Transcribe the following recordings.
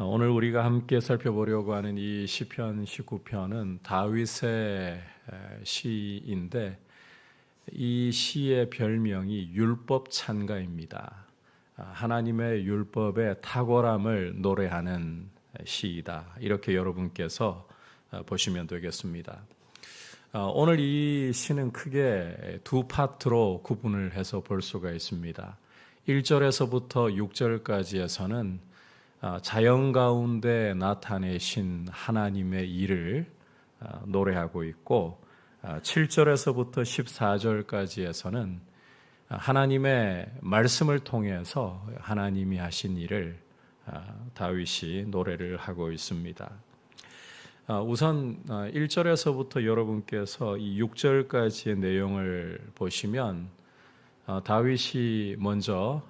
오늘 우리가 함께 살펴보려고 하는 이 시편 19편은 다윗의 시인데 이 시의 별명이 율법 찬가입니다. 하나님의 율법의 탁월함을 노래하는 시이다. 이렇게 여러분께서 보시면 되겠습니다. 오늘 이 시는 크게 두 파트로 구분을 해서 볼 수가 있습니다. 1절에서부터 6절까지에서는 자연 가운데 나타내신 하나님의 일을 노래하고 있고 7절에서부터 14절까지에서는 하나님의 말씀을 통해서 하나님이 하신 일을 다윗이 노래를 하고 있습니다. 우선 1절에서부터 여러분께서 이 6절까지의 내용을 보시면 다윗이 먼저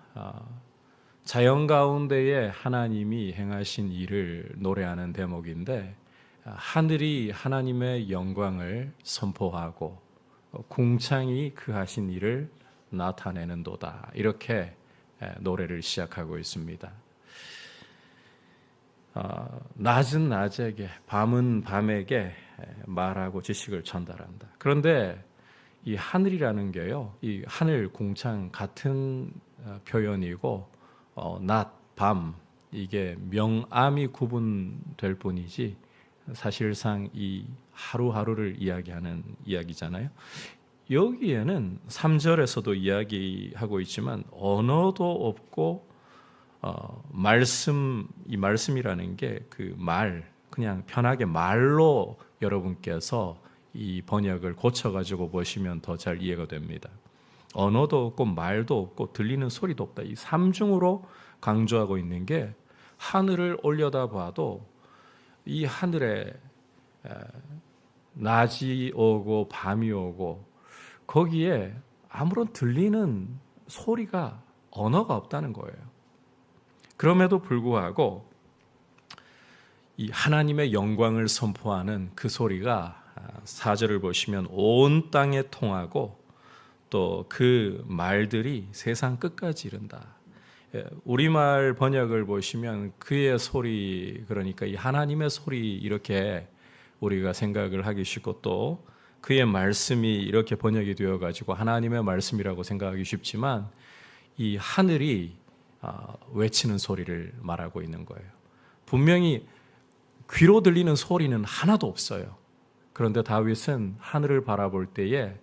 자연 가운데에 하나님이 행하신 일을 노래하는 대목인데 하늘이 하나님의 영광을 선포하고 궁창이 그 하신 일을 나타내는도다. 이렇게 노래를 시작하고 있습니다. 낮은 낮에게 밤은 밤에게 말하고 지식을 전달한다. 그런데 이 하늘이라는 게요, 이 하늘 궁창 같은 표현이고 낮, 밤 이게 명암이 구분될 뿐이지 사실상 이 하루하루를 이야기하는 이야기잖아요. 여기에는 3절에서도 이야기하고 있지만 언어도 없고 이 말씀이라는 게 그 그냥 편하게 말로 여러분께서 이 번역을 고쳐가지고 보시면 더 잘 이해가 됩니다. 언어도 없고 말도 없고 들리는 소리도 없다. 이 삼중으로 강조하고 있는 게 하늘을 올려다봐도 이 하늘에 낮이 오고 밤이 오고 거기에 아무런 들리는 소리가 언어가 없다는 거예요. 그럼에도 불구하고 이 하나님의 영광을 선포하는 그 소리가 4절을 보시면 온 땅에 통하고 또 그 말들이 세상 끝까지 이른다. 우리말 번역을 보시면 그의 소리, 그러니까 이 하나님의 소리 이렇게 우리가 생각을 하기 쉽고 또 그의 말씀이 이렇게 번역이 되어가지고 하나님의 말씀이라고 생각하기 쉽지만 이 하늘이 외치는 소리를 말하고 있는 거예요. 분명히 귀로 들리는 소리는 하나도 없어요. 그런데 다윗은 하늘을 바라볼 때에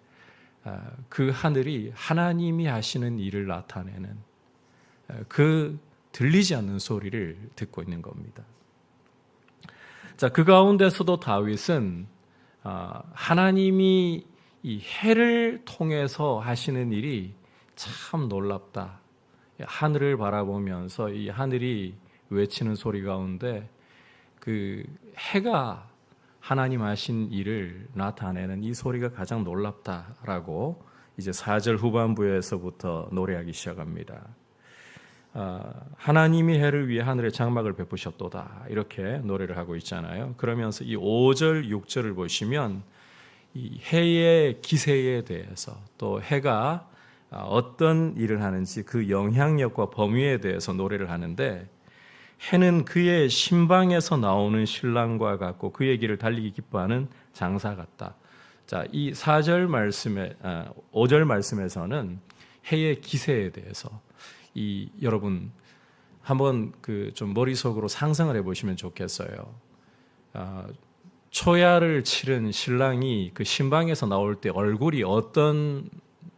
그 하늘이 하나님이 하시는 일을 나타내는 그 들리지 않는 소리를 듣고 있는 겁니다. 자, 그 가운데서도 다윗은 하나님이 이 해를 통해서 하시는 일이 참 놀랍다. 하늘을 바라보면서 이 하늘이 외치는 소리 가운데 그 해가 하나님 하신 일을 나타내는 이 소리가 가장 놀랍다라고 이제 4절 후반부에서부터 노래하기 시작합니다. 하나님이 해를 위해 하늘에 장막을 베푸셨도다. 이렇게 노래를 하고 있잖아요. 그러면서 이 5절, 6절을 보시면 이 해의 기세에 대해서 또 해가 어떤 일을 하는지 그 영향력과 범위에 대해서 노래를 하는데 해는 그의 신방에서 나오는 신랑과 같고 그의 길을 달리기 기뻐하는 장사 같다. 자, 이 4절 말씀에 5절 말씀에서는 해의 기세에 대해서 여러분 한번 좀 머릿속으로 상상을 해보시면 좋겠어요. 초야를 치른 신랑이 그 신방에서 나올 때 얼굴이 어떤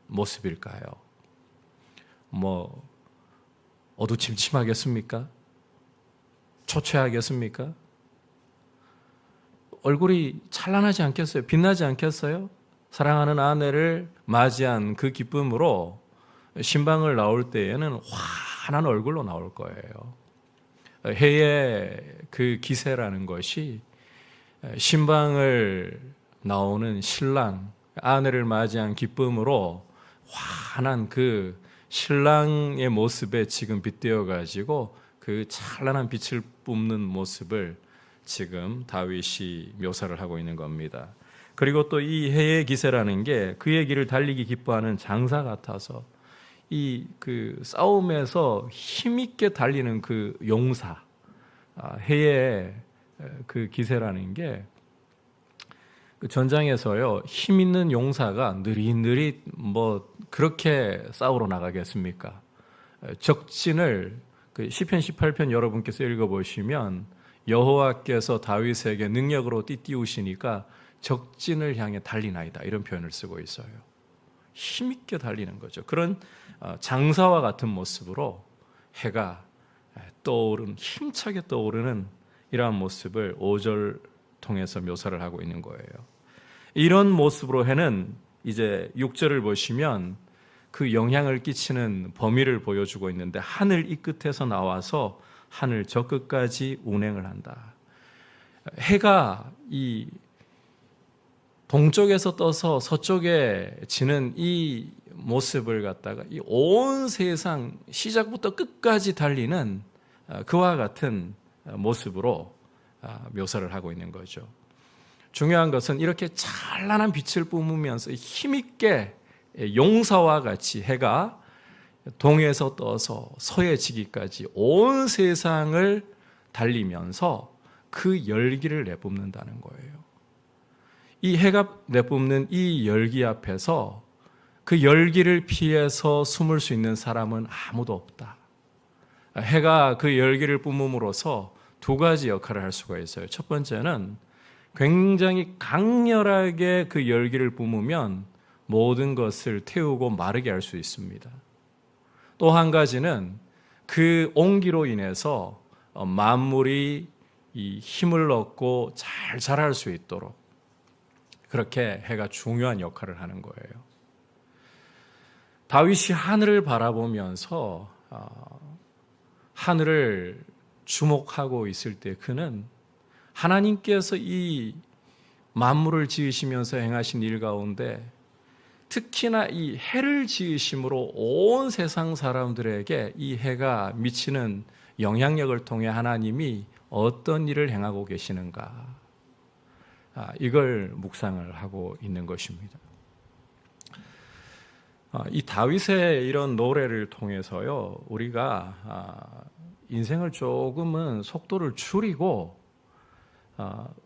모습일까요? 어두침침하겠습니까? 초췌하겠습니까? 얼굴이 찬란하지 않겠어요? 빛나지 않겠어요? 사랑하는 아내를 맞이한 그 기쁨으로 신방을 나올 때에는 환한 얼굴로 나올 거예요. 해의 그 기세라는 것이 신방을 나오는 신랑, 아내를 맞이한 기쁨으로 환한 그 신랑의 모습에 지금 빗대어 가지고 그 찬란한 빛을 뿜는 모습을 지금 다윗이 묘사를 하고 있는 겁니다. 그리고 또 이 해의 기세라는 게 그의 길을 달리기 기뻐하는 장사 같아서 이 그 싸움에서 힘있게 달리는 그 용사, 해의 그 기세라는 게 그 전장에서요, 힘 있는 용사가 느릿느릿 뭐 그렇게 싸우러 나가겠습니까? 적진을 그 시편 18편 여러분께서 읽어보시면 여호와께서 다윗에게 능력으로 띠띠우시니까 적진을 향해 달리나이다, 이런 표현을 쓰고 있어요. 힘있게 달리는 거죠. 그런 장사와 같은 모습으로 해가 힘차게 떠오르는 이러한 모습을 5절 통해서 묘사를 하고 있는 거예요. 이런 모습으로 해는 이제 6절을 보시면 그 영향을 끼치는 범위를 보여주고 있는데, 하늘 이 끝에서 나와서 하늘 저 끝까지 운행을 한다. 해가 이 동쪽에서 떠서 서쪽에 지는 이 모습을 갖다가 이 온 세상 시작부터 끝까지 달리는 그와 같은 모습으로 묘사를 하고 있는 거죠. 중요한 것은 이렇게 찬란한 빛을 뿜으면서 힘있게 용사와 같이 해가 동에서 떠서 서에 지기까지 온 세상을 달리면서 그 열기를 내뿜는다는 거예요. 이 해가 내뿜는 이 열기 앞에서 그 열기를 피해서 숨을 수 있는 사람은 아무도 없다. 해가 그 열기를 뿜음으로써 두 가지 역할을 할 수가 있어요. 첫 번째는 굉장히 강렬하게 그 열기를 뿜으면 모든 것을 태우고 마르게 할 수 있습니다. 또 한 가지는 그 온기로 인해서 만물이 이 힘을 얻고 잘 자랄 수 있도록 그렇게 해가 중요한 역할을 하는 거예요. 다윗이 하늘을 바라보면서 하늘을 주목하고 있을 때 그는 하나님께서 이 만물을 지으시면서 행하신 일 가운데 특히나 이 해를 지으심으로 온 세상 사람들에게 이 해가 미치는 영향력을 통해 하나님이 어떤 일을 행하고 계시는가, 이걸 묵상을 하고 있는 것입니다. 이 다윗의 이런 노래를 통해서요, 우리가 인생을 조금은 속도를 줄이고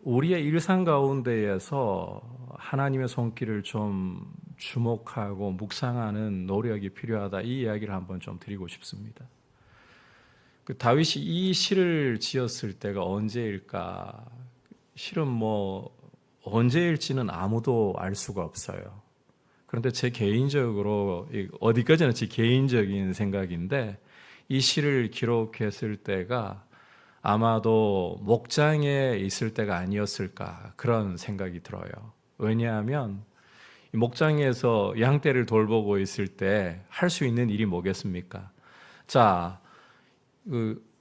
우리의 일상 가운데에서 하나님의 손길을 좀 주목하고 묵상하는 노력이 필요하다, 이 이야기를 한번 좀 드리고 싶습니다. 그 다윗이 이 시를 지었을 때가 언제일까? 실은 뭐 언제일지는 아무도 알 수가 없어요. 그런데 제 개인적으로, 어디까지나 제 개인적인 생각인데, 이 시를 기록했을 때가 아마도 목장에 있을 때가 아니었을까, 그런 생각이 들어요. 왜냐하면 목장에서 양떼를 돌보고 있을 때 할 수 있는 일이 뭐겠습니까? 자,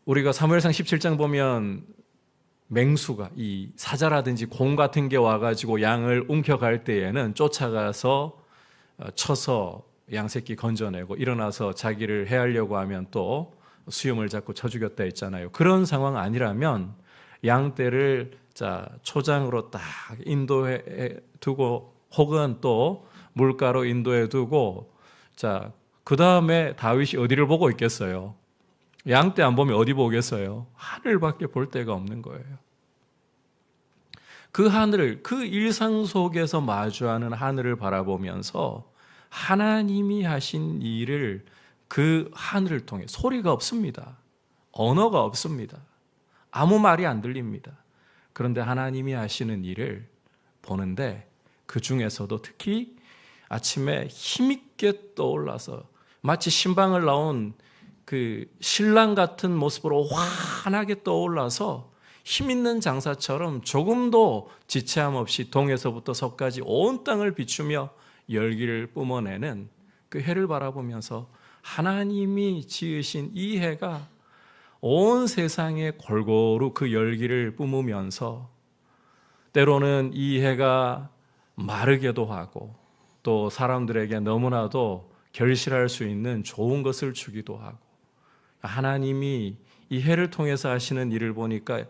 우리가 사무엘상 17장 보면 맹수가, 이 사자라든지 공 같은 게 와가지고 양을 움켜갈 때에는 쫓아가서 쳐서 양새끼 건져내고 일어나서 자기를 해하려고 하면 또 수염을 잡고 쳐 죽였다 했잖아요. 그런 상황 아니라면 양떼를 초장으로 딱 인도해 두고, 혹은 또 물가로 인도해 두고, 그 다음에 다윗이 어디를 보고 있겠어요? 양떼 안 보면 어디 보겠어요? 하늘밖에 볼 데가 없는 거예요. 그 하늘을, 그 일상 속에서 마주하는 하늘을 바라보면서 하나님이 하신 일을, 그 하늘을 통해, 소리가 없습니다. 언어가 없습니다. 아무 말이 안 들립니다. 그런데 하나님이 하시는 일을 보는데, 그 중에서도 특히 아침에 힘있게 떠올라서 마치 신방을 나온 그 신랑 같은 모습으로 환하게 떠올라서 힘있는 장사처럼 조금도 지체함 없이 동에서부터 서까지 온 땅을 비추며 열기를 뿜어내는 그 해를 바라보면서 하나님이 지으신 이 해가 온 세상에 골고루 그 열기를 뿜으면서 때로는 이 해가 마르게도 하고 또 사람들에게 너무나도 결실할 수 있는 좋은 것을 주기도 하고, 하나님이 이 해를 통해서 하시는 일을 보니까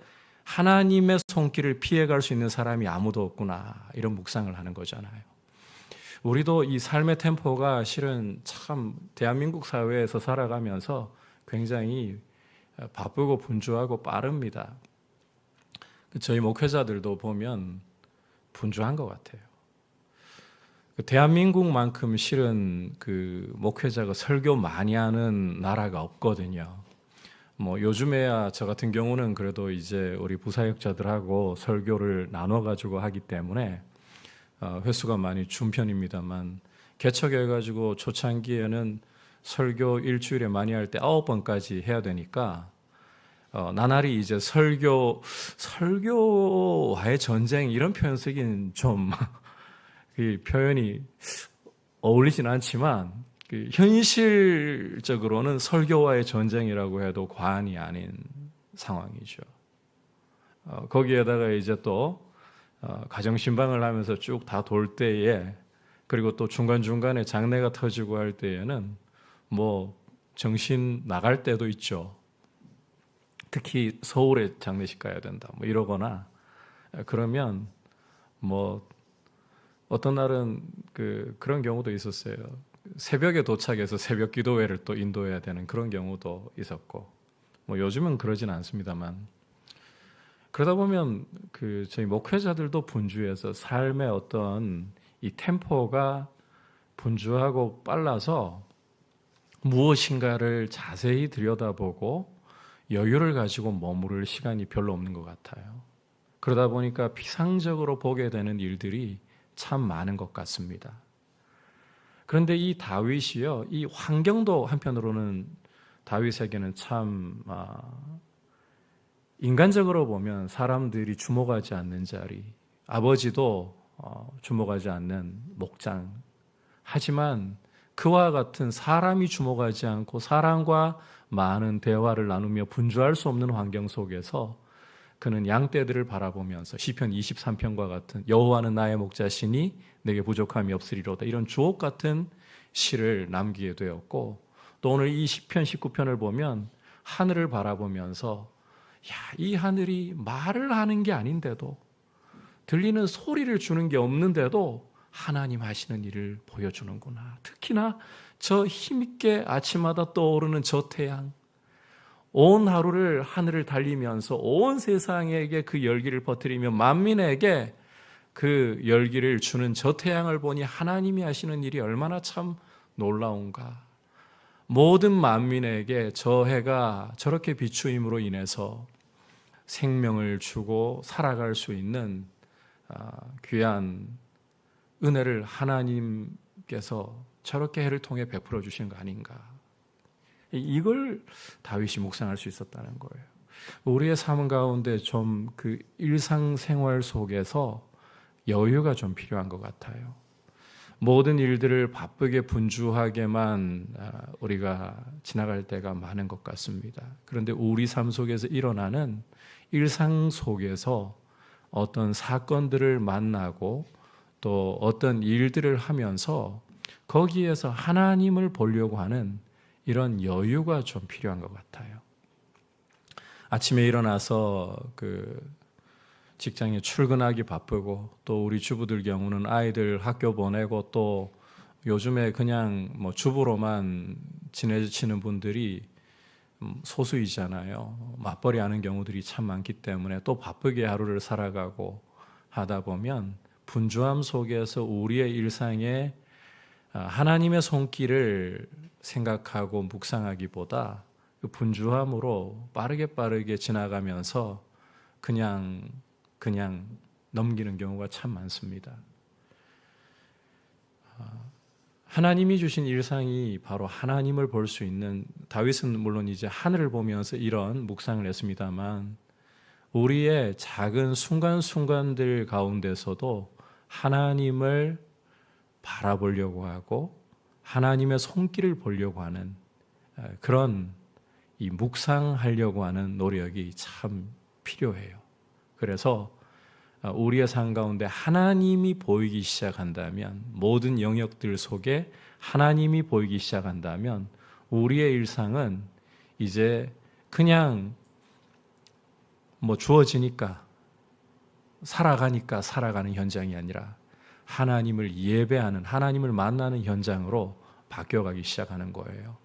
하나님의 손길을 피해갈 수 있는 사람이 아무도 없구나, 이런 묵상을 하는 거잖아요. 우리도 이 삶의 템포가 실은 참 대한민국 사회에서 살아가면서 굉장히 바쁘고 분주하고 빠릅니다. 저희 목회자들도 보면 분주한 것 같아요. 대한민국만큼 실은 그 목회자가 설교 많이 하는 나라가 없거든요. 요즘에야 저 같은 경우는 그래도 이제 우리 부사역자들하고 설교를 나눠 가지고 하기 때문에 횟수가 많이 준 편입니다만, 개척해 가지고 초창기에는 설교 일주일에 많이 할 때 9번까지 해야 되니까 나날이 이제 설교와의 전쟁 이런 표현 쓰기는 좀 그 표현이 어울리진 않지만 현실적으로는 설교와의 전쟁이라고 해도 과언이 아닌 상황이죠. 거기에다가 이제 또 가정신방을 하면서 쭉 다 돌 때에, 그리고 또 중간중간에 장례가 터지고 할 때에는 정신 나갈 때도 있죠. 특히 서울에 장례식 가야 된다 이러거나 그러면 어떤 날은 그런 경우도 있었어요. 새벽에 도착해서 새벽 기도회를 또 인도해야 되는 그런 경우도 있었고, 요즘은 그러진 않습니다만, 그러다 보면 저희 목회자들도 분주해서 삶의 어떤 이 템포가 분주하고 빨라서 무엇인가를 자세히 들여다보고 여유를 가지고 머무를 시간이 별로 없는 것 같아요. 그러다 보니까 피상적으로 보게 되는 일들이 참 많은 것 같습니다. 그런데 이 다윗이요, 이 환경도 한편으로는 다윗에게는 참 인간적으로 보면 사람들이 주목하지 않는 자리, 아버지도 주목하지 않는 목장, 하지만 그와 같은 사람이 주목하지 않고 사람과 많은 대화를 나누며 분주할 수 없는 환경 속에서 그는 양떼들을 바라보면서 시편 23편과 같은 여호와는 나의 목자시니 내게 부족함이 없으리로다, 이런 주옥 같은 시를 남기게 되었고, 또 오늘 이 시편 19편을 보면 하늘을 바라보면서 이 하늘이 말을 하는 게 아닌데도, 들리는 소리를 주는 게 없는데도 하나님 하시는 일을 보여주는구나. 특히나 저 힘있게 아침마다 떠오르는 저 태양, 온 하루를 하늘을 달리면서 온 세상에게 그 열기를 퍼뜨리며 만민에게 그 열기를 주는 저 태양을 보니 하나님이 하시는 일이 얼마나 참 놀라운가. 모든 만민에게 저 해가 저렇게 비추임으로 인해서 생명을 주고 살아갈 수 있는 귀한 은혜를 하나님께서 저렇게 해를 통해 베풀어 주신 거 아닌가. 이걸 다윗이 묵상할 수 있었다는 거예요. 우리의 삶 가운데 좀 그 일상생활 속에서 여유가 좀 필요한 것 같아요. 모든 일들을 바쁘게 분주하게만 우리가 지나갈 때가 많은 것 같습니다. 그런데 우리 삶 속에서 일어나는 일상 속에서 어떤 사건들을 만나고 또 어떤 일들을 하면서 거기에서 하나님을 보려고 하는 이런 여유가 좀 필요한 것 같아요. 아침에 일어나서 직장에 출근하기 바쁘고, 또 우리 주부들 경우는 아이들 학교 보내고, 또 요즘에 그냥 주부로만 지내시는 분들이 소수이잖아요. 맞벌이 하는 경우들이 참 많기 때문에 또 바쁘게 하루를 살아가고 하다 보면 분주함 속에서 우리의 일상에 하나님의 손길을 생각하고 묵상하기보다 그 분주함으로 빠르게 지나가면서 그냥 넘기는 경우가 참 많습니다. 하나님이 주신 일상이 바로 하나님을 볼 수 있는, 다윗은 물론 이제 하늘을 보면서 이런 묵상을 했습니다만, 우리의 작은 순간순간들 가운데서도 하나님을 바라보려고 하고 하나님의 손길을 보려고 하는 그런 이 묵상하려고 하는 노력이 참 필요해요. 그래서 우리의 삶 가운데 하나님이 보이기 시작한다면, 모든 영역들 속에 하나님이 보이기 시작한다면 우리의 일상은 이제 그냥 주어지니까 살아가니까 살아가는 현장이 아니라 하나님을 예배하는, 하나님을 만나는 현장으로 바뀌어가기 시작하는 거예요.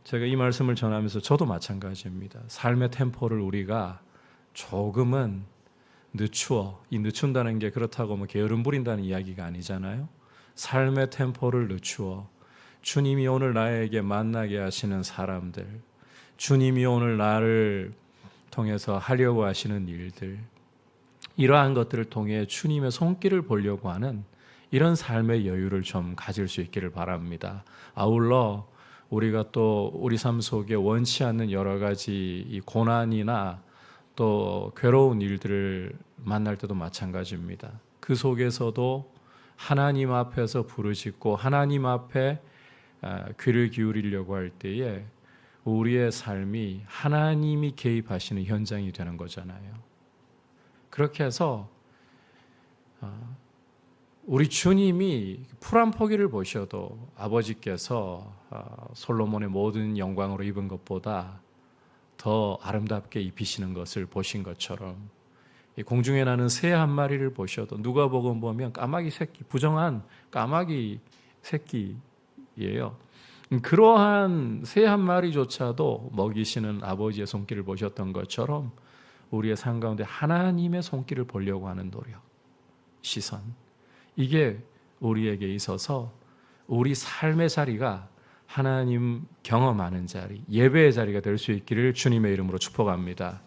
제가 이 말씀을 전하면서 저도 마찬가지입니다. 삶의 템포를 우리가 조금은 늦춘다는 게 그렇다고 뭐 게으름 부린다는 이야기가 아니잖아요. 삶의 템포를 늦추어 주님이 오늘 나에게 만나게 하시는 사람들, 주님이 오늘 나를 통해서 하려고 하시는 일들, 이러한 것들을 통해 주님의 손길을 보려고 하는 이런 삶의 여유를 좀 가질 수 있기를 바랍니다. 아울러 우리가 또 우리 삶 속에 원치 않는 여러 가지 이 고난이나 또 괴로운 일들을 만날 때도 마찬가지입니다. 그 속에서도 하나님 앞에서 부르짖고 하나님 앞에 귀를 기울이려고 할 때에 우리의 삶이 하나님이 개입하시는 현장이 되는 거잖아요. 그렇게 해서 우리 주님이 풀 한 포기를 보셔도 아버지께서 솔로몬의 모든 영광으로 입은 것보다 더 아름답게 입히시는 것을 보신 것처럼 공중에 나는 새 한 마리를 보셔도 누가복음 보면 까마귀 새끼, 부정한 까마귀 새끼예요. 그러한 새 한 마리조차도 먹이시는 아버지의 손길을 보셨던 것처럼 우리의 삶 가운데 하나님의 손길을 보려고 하는 노력, 시선, 이게 우리에게 있어서 우리 삶의 자리가 하나님 경험하는 자리, 예배의 자리가 될 수 있기를 주님의 이름으로 축복합니다.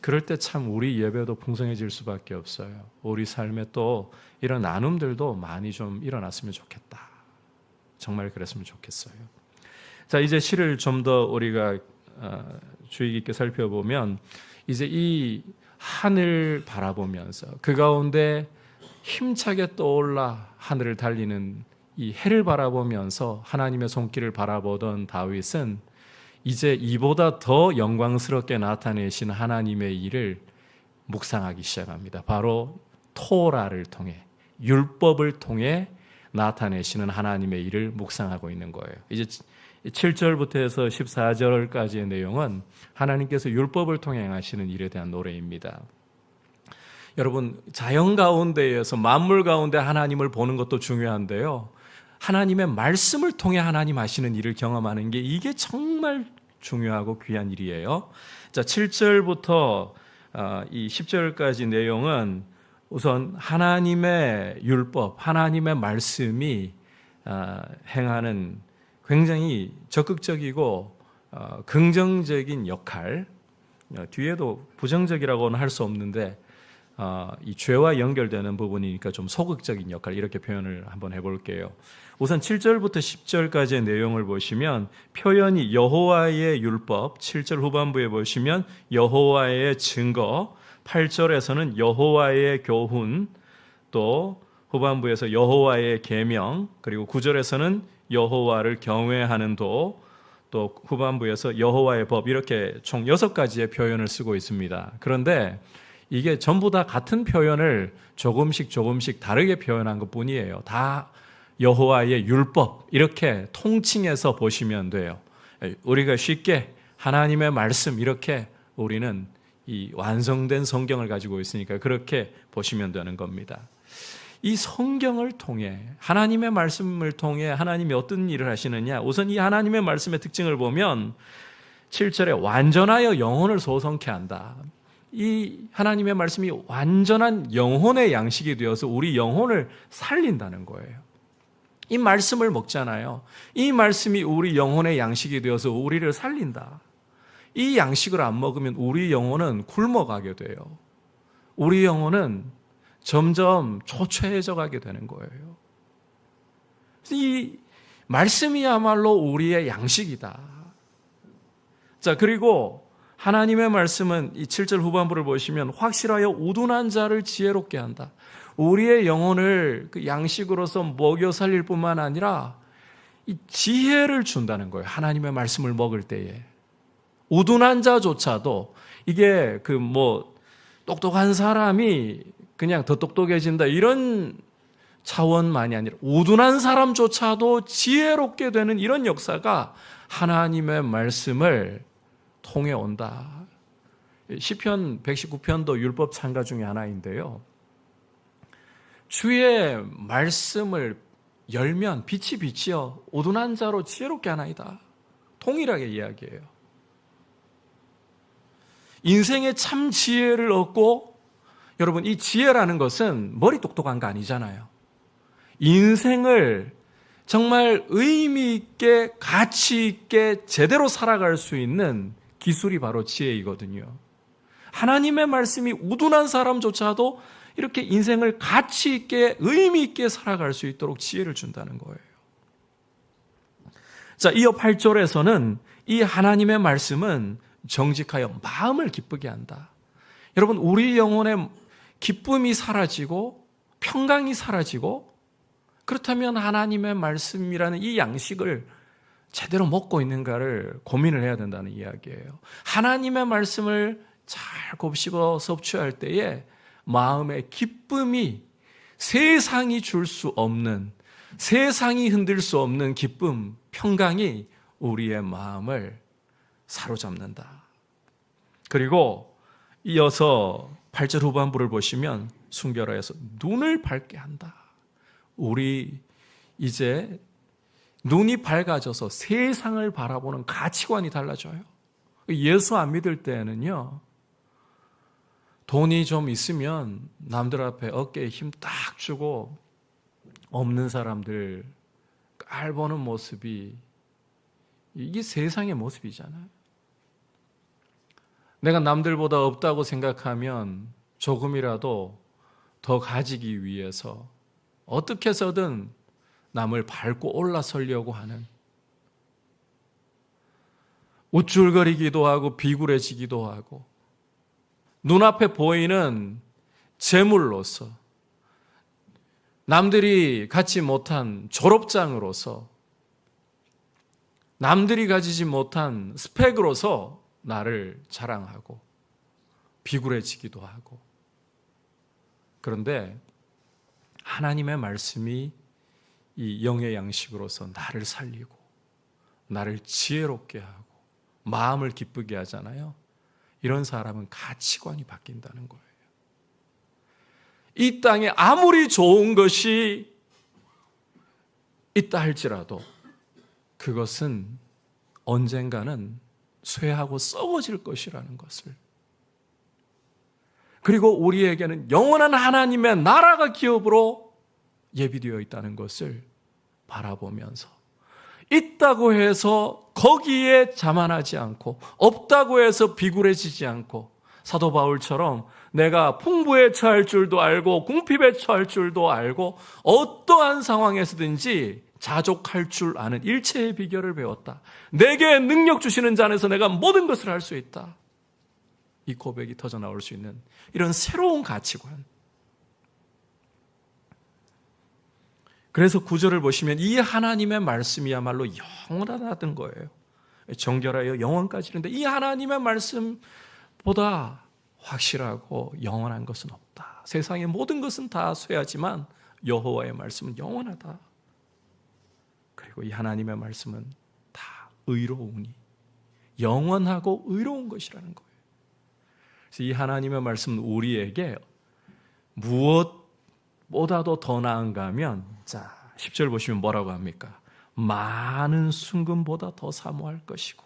그럴 때 참 우리 예배도 풍성해질 수밖에 없어요. 우리 삶에 또 이런 나눔들도 많이 좀 일어났으면 좋겠다. 정말 그랬으면 좋겠어요. 자, 이제 시를 좀 더 우리가 주의 깊게 살펴보면 이제 이 하늘 바라보면서 그 가운데 힘차게 떠올라 하늘을 달리는 이 해를 바라보면서 하나님의 손길을 바라보던 다윗은 이제 이보다 더 영광스럽게 나타내신 하나님의 일을 묵상하기 시작합니다. 바로 토라를 통해, 율법을 통해 나타내시는 하나님의 일을 묵상하고 있는 거예요. 이제 7절부터 해서 14절까지의 내용은 하나님께서 율법을 통해 행하시는 일에 대한 노래입니다. 여러분, 자연 가운데에서 만물 가운데 하나님을 보는 것도 중요한데요, 하나님의 말씀을 통해 하나님 하시는 일을 경험하는 게 이게 정말 중요하고 귀한 일이에요. 자, 7절부터 이 10절까지 내용은 우선 하나님의 율법, 하나님의 말씀이 행하는 굉장히 적극적이고 긍정적인 역할, 뒤에도 부정적이라고는 할 수 없는데 이 죄와 연결되는 부분이니까 좀 소극적인 역할, 이렇게 표현을 한번 해볼게요. 우선 7절부터 10절까지의 내용을 보시면 표현이 여호와의 율법, 7절 후반부에 보시면 여호와의 증거, 8절에서는 여호와의 교훈, 또 후반부에서 여호와의 계명, 그리고 9절에서는 여호와를 경외하는 도, 또 후반부에서 여호와의 법, 이렇게 총 6가지의 표현을 쓰고 있습니다. 그런데 이게 전부 다 같은 표현을 조금씩 다르게 표현한 것뿐이에요. 다 여호와의 율법, 이렇게 통칭해서 보시면 돼요. 우리가 쉽게 하나님의 말씀, 이렇게 우리는 이 완성된 성경을 가지고 있으니까 그렇게 보시면 되는 겁니다. 이 성경을 통해, 하나님의 말씀을 통해 하나님이 어떤 일을 하시느냐, 우선 이 하나님의 말씀의 특징을 보면 7절에 완전하여 영혼을 소성케 한다. 이 하나님의 말씀이 완전한 영혼의 양식이 되어서 우리 영혼을 살린다는 거예요. 이 말씀을 먹잖아요. 이 말씀이 우리 영혼의 양식이 되어서 우리를 살린다. 이 양식을 안 먹으면 우리 영혼은 굶어가게 돼요. 우리 영혼은 점점 초췌해져 가게 되는 거예요. 이 말씀이야말로 우리의 양식이다. 자, 그리고 하나님의 말씀은 이 7절 후반부를 보시면 확실하여 우둔한 자를 지혜롭게 한다. 우리의 영혼을 그 양식으로서 먹여 살릴 뿐만 아니라 이 지혜를 준다는 거예요. 하나님의 말씀을 먹을 때에. 우둔한 자조차도 이게 똑똑한 사람이 그냥 더 똑똑해진다, 이런 차원만이 아니라 우둔한 사람조차도 지혜롭게 되는 이런 역사가 하나님의 말씀을 통해 온다. 시편 119편도 율법 찬가 중에 하나인데요, 주의 말씀을 열면 빛이 빛이여 우둔한 자로 지혜롭게 하나이다. 동일하게 이야기해요. 인생의 참 지혜를 얻고, 여러분, 이 지혜라는 것은 머리 똑똑한 거 아니잖아요. 인생을 정말 의미 있게, 가치 있게 제대로 살아갈 수 있는 기술이 바로 지혜이거든요. 하나님의 말씀이 우둔한 사람조차도 이렇게 인생을 가치 있게, 의미 있게 살아갈 수 있도록 지혜를 준다는 거예요. 자, 이어 8절에서는 이 하나님의 말씀은 정직하여 마음을 기쁘게 한다. 여러분, 우리 영혼의 기쁨이 사라지고 평강이 사라지고, 그렇다면 하나님의 말씀이라는 이 양식을 제대로 먹고 있는가를 고민을 해야 된다는 이야기예요. 하나님의 말씀을 잘 곱씹어 섭취할 때에 마음의 기쁨이, 세상이 줄 수 없는, 세상이 흔들 수 없는 기쁨, 평강이 우리의 마음을 사로잡는다. 그리고 이어서 8절 후반부를 보시면 순결하여서 눈을 밝게 한다. 우리 이제 눈이 밝아져서 세상을 바라보는 가치관이 달라져요. 예수 안 믿을 때는요, 돈이 좀 있으면 남들 앞에 어깨에 힘 딱 주고 없는 사람들 깔보는 모습이, 이게 세상의 모습이잖아요. 내가 남들보다 없다고 생각하면 조금이라도 더 가지기 위해서 어떻게 해서든 남을 밟고 올라서려고 하는, 우쭐거리기도 하고 비굴해지기도 하고, 눈앞에 보이는 재물로서, 남들이 갖지 못한 졸업장으로서, 남들이 가지지 못한 스펙으로서 나를 자랑하고 비굴해지기도 하고. 그런데 하나님의 말씀이 이 영의 양식으로서 나를 살리고 나를 지혜롭게 하고 마음을 기쁘게 하잖아요. 이런 사람은 가치관이 바뀐다는 거예요. 이 땅에 아무리 좋은 것이 있다 할지라도 그것은 언젠가는 쇠하고 썩어질 것이라는 것을, 그리고 우리에게는 영원한 하나님의 나라가 기업으로 예비되어 있다는 것을 바라보면서, 있다고 해서 거기에 자만하지 않고, 없다고 해서 비굴해지지 않고, 사도 바울처럼 내가 풍부에 처할 줄도 알고 궁핍에 처할 줄도 알고 어떠한 상황에서든지 자족할 줄 아는 일체의 비결을 배웠다. 내게 능력 주시는 자 안에서 내가 모든 것을 할 수 있다. 이 고백이 터져나올 수 있는 이런 새로운 가치관. 그래서 9절을 보시면 이 하나님의 말씀이야말로 영원하다는 거예요. 정결하여 영원까지 이르는데 이 하나님의 말씀보다 확실하고 영원한 것은 없다. 세상의 모든 것은 다 쇠하지만 여호와의 말씀은 영원하다. 그리고 이 하나님의 말씀은 다 의로우니, 영원하고 의로운 것이라는 거예요. 그래서 이 하나님의 말씀은 우리에게 무엇보다도 더 나은가 하면, 자, 10절 보시면 뭐라고 합니까? 많은 순금보다 더 사모할 것이고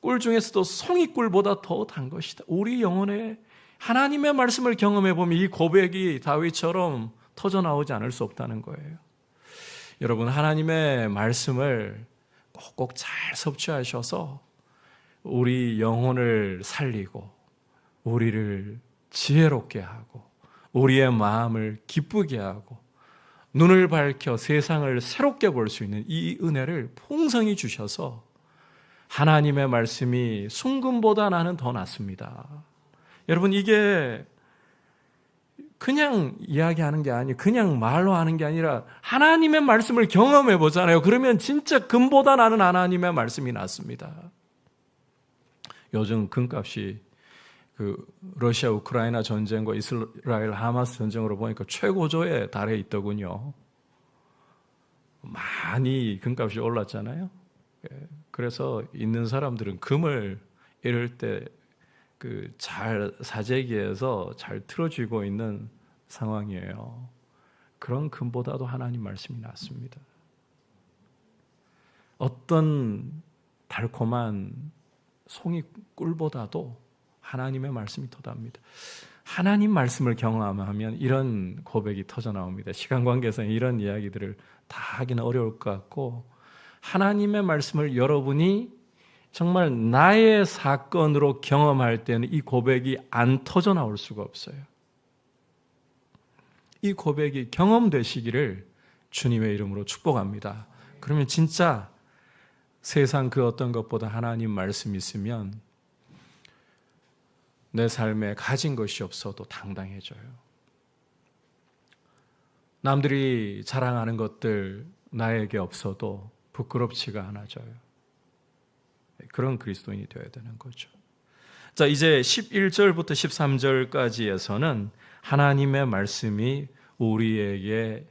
꿀 중에서도 송이꿀보다 더 단 것이다. 우리 영혼에 하나님의 말씀을 경험해 보면 이 고백이 다윗처럼 터져나오지 않을 수 없다는 거예요. 여러분, 하나님의 말씀을 꼭꼭 잘 섭취하셔서 우리 영혼을 살리고 우리를 지혜롭게 하고 우리의 마음을 기쁘게 하고 눈을 밝혀 세상을 새롭게 볼 수 있는 이 은혜를 풍성히 주셔서 하나님의 말씀이 순금보다 나는 더 낫습니다. 여러분, 이게 그냥 이야기하는 게 아니에요. 그냥 말로 하는 게 아니라 하나님의 말씀을 경험해 보잖아요. 그러면 진짜 금보다 나는 하나님의 말씀이 낫습니다. 요즘 금값이 러시아 우크라이나 전쟁과 이스라엘 하마스 전쟁으로 보니까 최고조에 달해 있더군요. 많이 금값이 올랐잖아요. 그래서 있는 사람들은 금을 이럴 때 잘 사재기에서 잘 틀어쥐고 있는 상황이에요. 그런 금보다도 하나님 말씀이 낫습니다. 어떤 달콤한 송이꿀보다도 하나님의 말씀이 더 답니다. 하나님 말씀을 경험하면 이런 고백이 터져 나옵니다. 시간 관계상 이런 이야기들을 다 하기는 어려울 것 같고, 하나님의 말씀을 여러분이 정말 나의 사건으로 경험할 때는 이 고백이 안 터져 나올 수가 없어요. 이 고백이 경험되시기를 주님의 이름으로 축복합니다. 그러면 진짜 세상 그 어떤 것보다 하나님 말씀이 있으면 내 삶에 가진 것이 없어도 당당해져요. 남들이 자랑하는 것들 나에게 없어도 부끄럽지가 않아져요. 그런 그리스도인이 되어야 되는 거죠. 자, 이제 11절부터 13절까지에서는 하나님의 말씀이 우리에게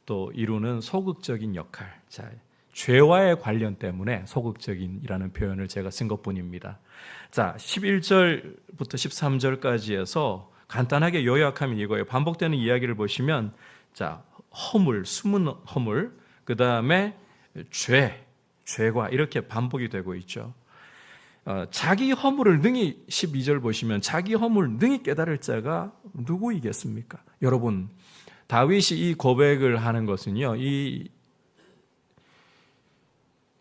또 이루는 소극적인 역할, 자, 죄와의 관련 때문에 소극적인이라는 표현을 제가 쓴 것뿐입니다. 자, 11절부터 13절까지 해서 간단하게 요약하면 이거예요. 반복되는 이야기를 보시면, 자, 허물, 숨은 허물, 그 다음에 죄과 이렇게 반복이 되고 있죠. 자기 허물을 능히, 12절 보시면 자기 허물 능히 깨달을 자가 누구이겠습니까? 여러분, 다윗이 이 고백을 하는 것은요, 이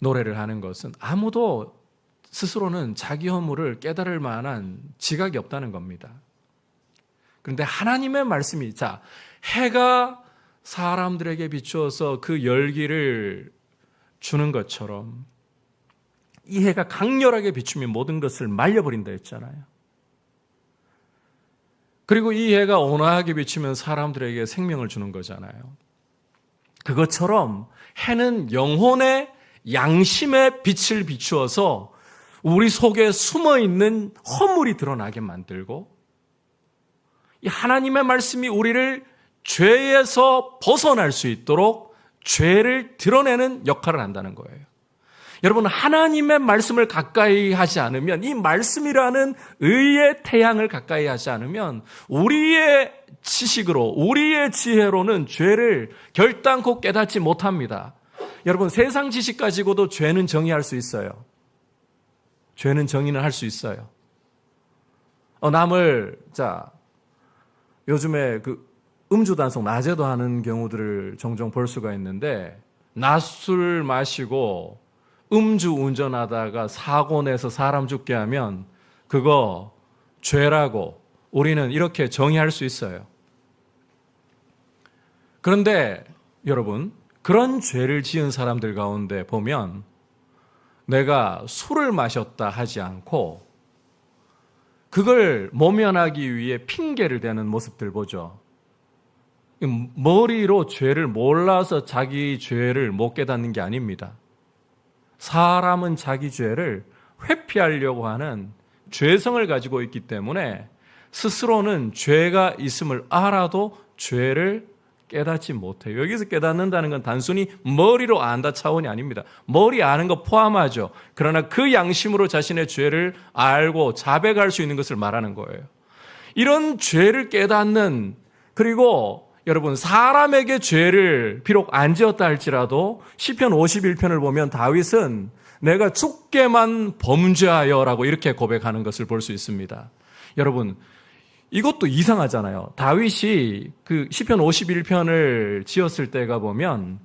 노래를 하는 것은 아무도 스스로는 자기 허물을 깨달을 만한 지각이 없다는 겁니다. 그런데 하나님의 말씀이, 자, 해가 사람들에게 비추어서 그 열기를 주는 것처럼 이 해가 강렬하게 비추면 모든 것을 말려버린다 했잖아요. 그리고 이 해가 온화하게 비추면 사람들에게 생명을 주는 거잖아요. 그것처럼 해는 영혼의 양심의 빛을 비추어서 우리 속에 숨어있는 허물이 드러나게 만들고, 이 하나님의 말씀이 우리를 죄에서 벗어날 수 있도록 죄를 드러내는 역할을 한다는 거예요. 여러분, 하나님의 말씀을 가까이 하지 않으면, 이 말씀이라는 의의 태양을 가까이 하지 않으면 우리의 지식으로, 우리의 지혜로는 죄를 결단코 깨닫지 못합니다. 여러분, 세상 지식 가지고도 죄는 정의할 수 있어요. 죄는 정의는 할 수 있어요. 자, 요즘에 그 음주 단속 낮에도 하는 경우들을 종종 볼 수가 있는데, 낮술 마시고 음주 운전하다가 사고 내서 사람 죽게 하면 그거 죄라고 우리는 이렇게 정의할 수 있어요. 그런데 여러분, 그런 죄를 지은 사람들 가운데 보면 내가 술을 마셨다 하지 않고 그걸 모면하기 위해 핑계를 대는 모습들 보죠. 머리로 죄를 몰라서 자기 죄를 못 깨닫는 게 아닙니다. 사람은 자기 죄를 회피하려고 하는 죄성을 가지고 있기 때문에 스스로는 죄가 있음을 알아도 죄를 깨닫지 못해요. 여기서 깨닫는다는 건 단순히 머리로 안다 차원이 아닙니다. 머리 아는 거 포함하죠. 그러나 그 양심으로 자신의 죄를 알고 자백할 수 있는 것을 말하는 거예요. 이런 죄를 깨닫는, 그리고 여러분, 사람에게 죄를 비록 안 지었다 할지라도 시편 51편을 보면 다윗은 내가 주께만 범죄하여라고 이렇게 고백하는 것을 볼 수 있습니다. 여러분, 이것도 이상하잖아요. 다윗이 그 시편 51편을 지었을 때가 보면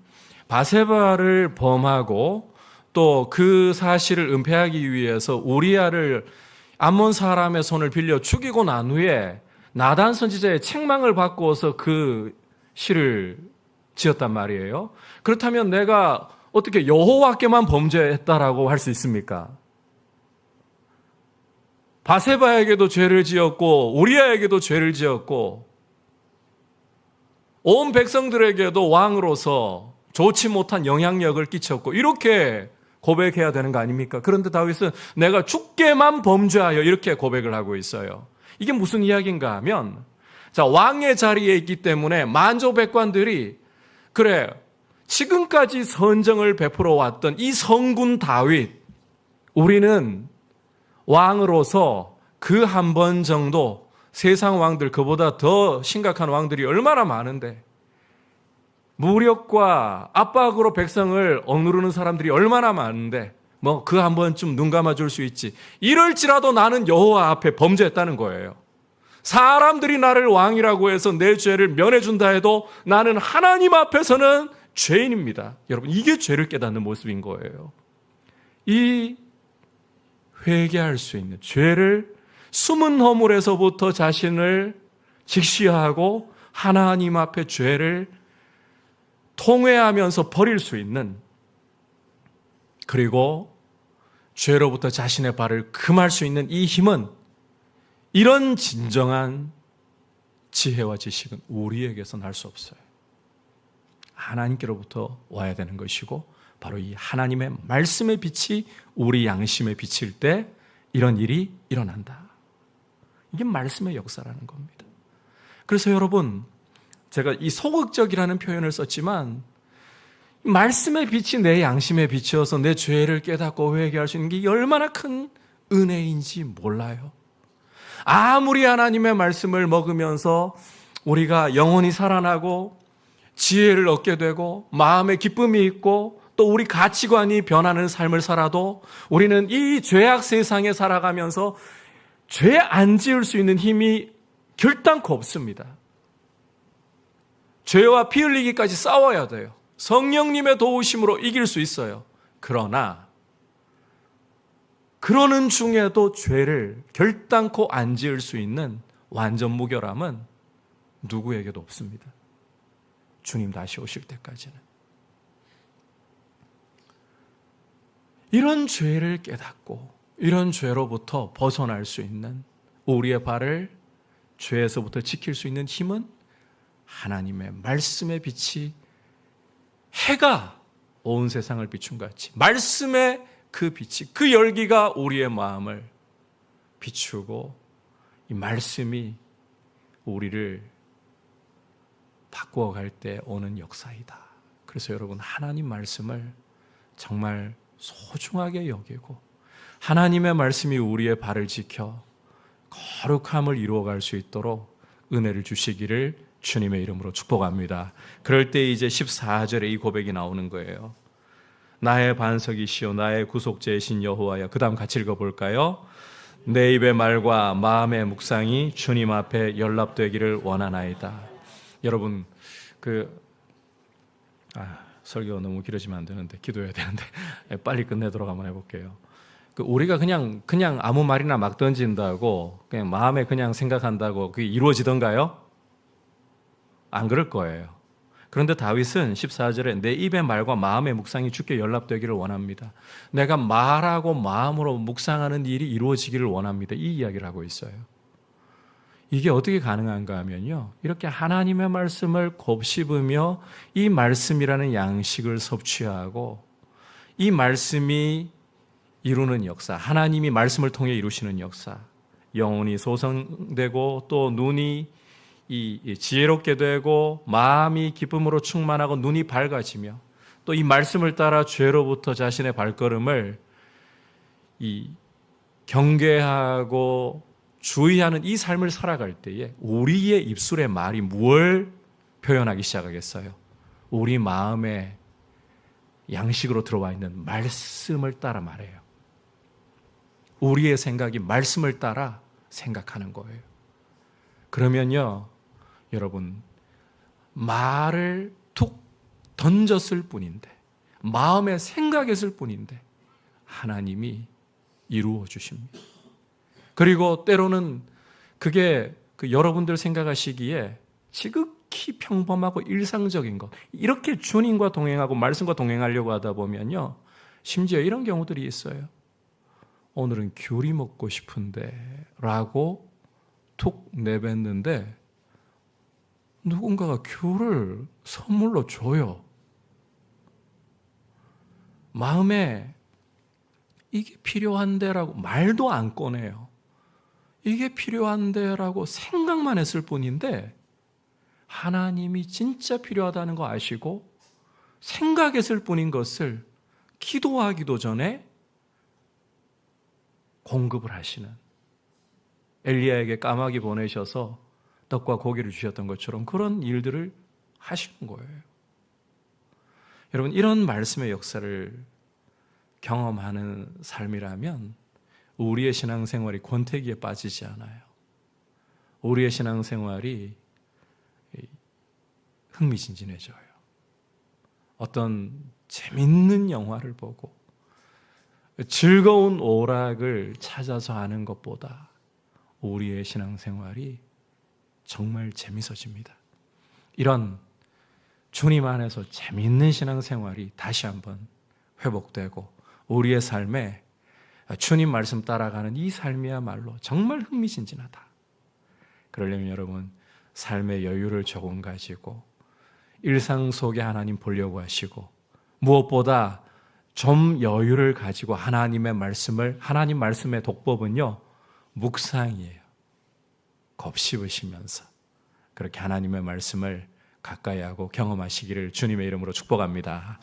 바세바를 범하고 또 그 사실을 은폐하기 위해서 우리아를 암몬 사람의 손을 빌려 죽이고 난 후에 나단 선지자의 책망을 받고서 그 시를 지었단 말이에요. 그렇다면 내가 어떻게 여호와께만 범죄했다라고 할 수 있습니까? 바세바에게도 죄를 지었고 우리아에게도 죄를 지었고 온 백성들에게도 왕으로서 좋지 못한 영향력을 끼쳤고, 이렇게 고백해야 되는 거 아닙니까? 그런데 다윗은 내가 주께만 범죄하여 이렇게 고백을 하고 있어요. 이게 무슨 이야기인가 하면, 자, 왕의 자리에 있기 때문에 만조백관들이, 그래, 지금까지 선정을 베풀어 왔던 이 성군 다윗, 우리는 왕으로서 그 한 번 정도, 세상 왕들, 그보다 더 심각한 왕들이 얼마나 많은데, 무력과 압박으로 백성을 억누르는 사람들이 얼마나 많은데, 뭐 그 한 번쯤 눈 감아줄 수 있지. 이럴지라도 나는 여호와 앞에 범죄했다는 거예요. 사람들이 나를 왕이라고 해서 내 죄를 면해준다 해도 나는 하나님 앞에서는 죄인입니다. 여러분, 이게 죄를 깨닫는 모습인 거예요. 이 회개할 수 있는 죄를 숨은 허물에서부터 자신을 직시하고 하나님 앞에 죄를 통회하면서 버릴 수 있는, 그리고 죄로부터 자신의 발을 금할 수 있는 이 힘은, 이런 진정한 지혜와 지식은 우리에게서 날 수 없어요. 하나님께로부터 와야 되는 것이고, 바로 이 하나님의 말씀의 빛이 우리 양심에 비칠 때 이런 일이 일어난다. 이게 말씀의 역사라는 겁니다. 그래서 여러분, 제가 이 소극적이라는 표현을 썼지만 말씀의 빛이 내 양심에 비치어서 내 죄를 깨닫고 회개할 수 있는 게 얼마나 큰 은혜인지 몰라요. 아무리 하나님의 말씀을 먹으면서 우리가 영혼이 살아나고 지혜를 얻게 되고 마음에 기쁨이 있고 또 우리 가치관이 변하는 삶을 살아도 우리는 이 죄악 세상에 살아가면서 죄 안 지을 수 있는 힘이 결단코 없습니다. 죄와 피 흘리기까지 싸워야 돼요. 성령님의 도우심으로 이길 수 있어요. 그러나 그러는 중에도 죄를 결단코 안 지을 수 있는 완전 무결함은 누구에게도 없습니다. 주님 다시 오실 때까지는. 이런 죄를 깨닫고 이런 죄로부터 벗어날 수 있는, 우리의 발을 죄에서부터 지킬 수 있는 힘은 하나님의 말씀의 빛이 해가 온 세상을 비춘 같이 말씀의 그 빛이, 그 열기가 우리의 마음을 비추고 이 말씀이 우리를 바꾸어갈 때 오는 역사이다. 그래서 여러분, 하나님 말씀을 정말 소중하게 여기고 하나님의 말씀이 우리의 발을 지켜 거룩함을 이루어갈 수 있도록 은혜를 주시기를 주님의 이름으로 축복합니다. 그럴 때 이제 14절에 이 고백이 나오는 거예요. 나의 반석이시오 나의 구속자이신 여호와여. 그 다음 같이 읽어볼까요? 내 입의 말과 마음의 묵상이 주님 앞에 연락되기를 원하나이다. 여러분, 설교가 너무 길어지면 안 되는데, 기도해야 되는데 빨리 끝내도록 한번 해볼게요. 우리가 그냥 아무 말이나 막 던진다고, 그냥 마음에 그냥 생각한다고 그게 이루어지던가요? 안 그럴 거예요. 그런데 다윗은 14절에 내 입의 말과 마음의 묵상이 주께 연락되기를 원합니다. 내가 말하고 마음으로 묵상하는 일이 이루어지기를 원합니다. 이 이야기를 하고 있어요. 이게 어떻게 가능한가 하면요, 이렇게 하나님의 말씀을 곱씹으며 이 말씀이라는 양식을 섭취하고 이 말씀이 이루는 역사, 하나님이 말씀을 통해 이루시는 역사, 영혼이 소성되고 또 눈이 지혜롭게 되고 마음이 기쁨으로 충만하고 눈이 밝아지며 또 이 말씀을 따라 죄로부터 자신의 발걸음을 경계하고 주의하는 이 삶을 살아갈 때에 우리의 입술의 말이 무엇을 표현하기 시작하겠어요? 우리 마음에 양식으로 들어와 있는 말씀을 따라 말해요. 우리의 생각이 말씀을 따라 생각하는 거예요. 그러면요, 여러분, 말을 툭 던졌을 뿐인데, 마음에 생각했을 뿐인데 하나님이 이루어 주십니다. 그리고 때로는 그게 여러분들 생각하시기에 지극히 평범하고 일상적인 것, 이렇게 주님과 동행하고 말씀과 동행하려고 하다 보면요, 심지어 이런 경우들이 있어요. 오늘은 귤이 먹고 싶은데 라고 툭 내뱉는데 누군가가 귤을 선물로 줘요. 마음에 이게 필요한데라고 말도 안 꺼내요. 이게 필요한데라고 생각만 했을 뿐인데 하나님이 진짜 필요하다는 거 아시고 생각했을 뿐인 것을 기도하기도 전에 공급을 하시는, 엘리야에게 까마귀 보내셔서 떡과 고기를 주셨던 것처럼 그런 일들을 하시는 거예요. 여러분, 이런 말씀의 역사를 경험하는 삶이라면 우리의 신앙생활이 권태기에 빠지지 않아요. 우리의 신앙생활이 흥미진진해져요. 어떤 재밌는 영화를 보고 즐거운 오락을 찾아서 하는 것보다 우리의 신앙생활이 정말 재밌어집니다. 이런 주님 안에서 재밌는 신앙생활이 다시 한번 회복되고 우리의 삶에 주님 말씀 따라가는 이 삶이야말로 정말 흥미진진하다. 그러려면 여러분 삶의 여유를 조금 가지고 일상 속에 하나님 보려고 하시고 무엇보다 좀 여유를 가지고 하나님 말씀의 독법은요 묵상이에요. 곱씹으시면서 그렇게 하나님의 말씀을 가까이 하고 경험하시기를 주님의 이름으로 축복합니다.